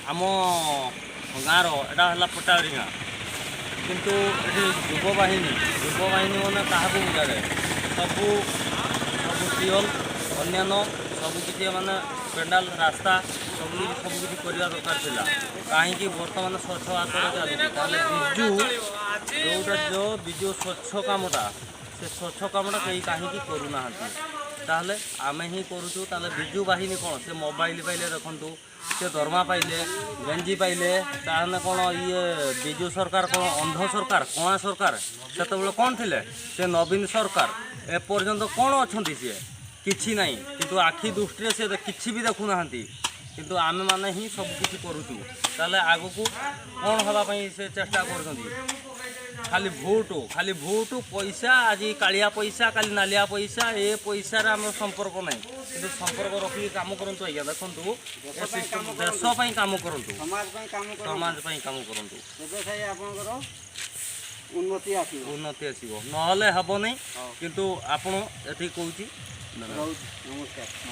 आम गाँव एटा है पटारी गाँ किंतु ये युववाहिनी मैंने क्या बुझा जाए सबू सब टिओल अन्य सबकि माने पेंडाल रास्ता सबकि करवा दरकार था कहीं बर्तमान स्वच्छ भारत चलती बिजु जोटा जो बिजु स्वच्छ कामटा से स्वच्छ कामटा कहीं कहीं करूना ताहले आमे ही करूँ ताहले बिजु बाहिनी कौन से मोबाइल पाइले देखु से दरमा पाइले गेंजी पाइले ताहले कौन ये बिजु सरकार कौन अंध सरकार कणा सरकार से कौन थे से नवीन सरकार एपर्यंत कौन अच्छा सी किछि नहीं किंतु आखि दृष्टि से किछि भी देखुना किंतु आमे माने ही सब किछि करूचु ताले आगु को कौन हवाई से चेष्टा कर खाली भोट पैसा आज कालिया पैसा काली नालिया पैसा ए पैसा आम संपर्क ना कि संपर्क रखिक कम करूँ आज्ञा देखु देशपाई कम करूँ समाज कम करूँ उन्नति आसो ना हेब नहीं किंतु आपण ये कहूँ नमस्कार।